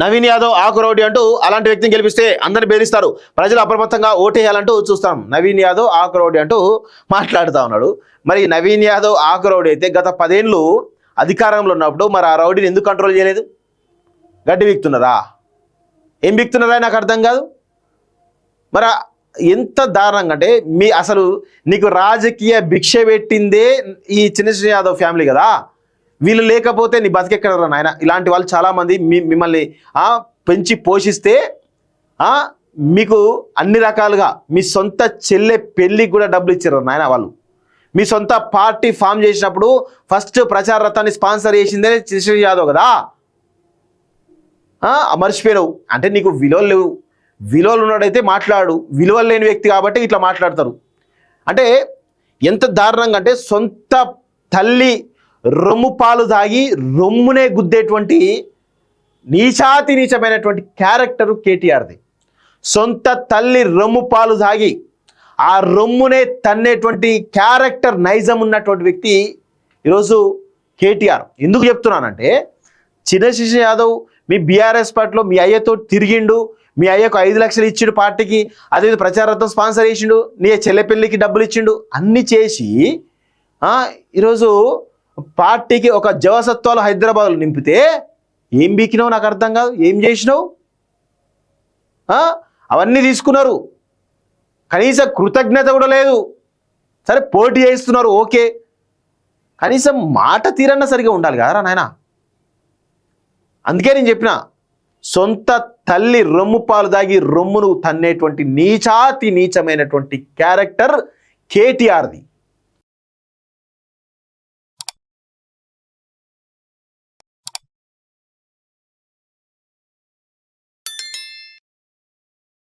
నవీన్ యాదవ్ ఆకురౌడి అంటూ అలాంటి వ్యక్తిని గెలిపిస్తే అందరిని బెదిరిస్తారు, ప్రజలు అప్రమత్తంగా ఓటేయాలంటూ చూస్తాం. నవీన్ యాదవ్ ఆకురౌడి అంటూ మాట్లాడుతూ ఉన్నాడు. మరి నవీన్ యాదవ్ ఆకురౌడి అయితే గత 10 ఏళ్ళు అధికారంలో ఉన్నప్పుడు మరి ఆ రౌడీని ఎందుకు కంట్రోల్ చేయలేదు? గడ్డి వీక్తున్నారా? ఏం వీక్తున్నారా నాకు అర్థం కాదు. మరి ఎంత దారుణంగా అంటే అసలు నీకు రాజకీయ భిక్ష పెట్టిందే ఈ చిన్న యాదవ్ ఫ్యామిలీ కదా. వీళ్ళు లేకపోతే నీ బతికెక్కడరా నాయన. ఇలాంటి వాళ్ళు చాలామంది మిమ్మల్ని పెంచి పోషిస్తే మీకు అన్ని రకాలుగా మీ సొంత చెల్లె పెళ్ళికి కూడా డబ్బులు ఇచ్చారు నాయన వాళ్ళు. మీ సొంత పార్టీ ఫామ్ చేసినప్పుడు ఫస్ట్ ప్రచార రథాన్ని స్పాన్సర్ చేసిందే చిన్న యాదవ్ కదా. మర్చిపోయినావు అంటే నీకు విలువలు లేవు. విలువలు ఉన్నాడైతే మాట్లాడు, విలువలు లేని వ్యక్తి కాబట్టి ఇట్లా మాట్లాడతారు. అంటే ఎంత దారుణంగా అంటే సొంత తల్లి రొమ్ము పాలు తాగి రొమ్మునే గుద్దేటువంటి నీచాతి నీచమైనటువంటి క్యారెక్టరు కేటీఆర్ది. సొంత తల్లి రొమ్ము పాలు తాగి ఆ రొమ్మునే తన్నేటువంటి క్యారెక్టర్ నైజం ఉన్నటువంటి వ్యక్తి ఈరోజు కేటీఆర్. ఎందుకు చెప్తున్నానంటే చిన్న యాదవ్ మీ బీఆర్ఎస్ పార్టీలో మీ అయ్యతో తిరిగిండు, మీ అయ్యకు 5 లక్షలు ఇచ్చిండు పార్టీకి, అదే ప్రచారంతో స్పాన్సర్ చేసిండు, నీ చెల్లెపెళ్ళికి డబ్బులు ఇచ్చిండు, అన్ని చేసి ఈరోజు పార్టీకి ఒక జవసత్వాలు హైదరాబాద్లో నింపితే ఏం బీకినావు నాకు అర్థం కాదు. ఏం చేసినావు? అవన్నీ తీసుకున్నారు, కనీసం కృతజ్ఞత కూడా లేదు. సరే పోటీ చేస్తున్నారు ఓకే, కనీసం మాట తీరన్నా సరిగా ఉండాలి కదరా నాయన. అందుకే నేను చెప్పిన సొంత తల్లి రొమ్ము పాలు దాగి రొమ్మును తన్నేటువంటి నీచాతి నీచమైనటువంటి క్యారెక్టర్ కేటీఆర్ది.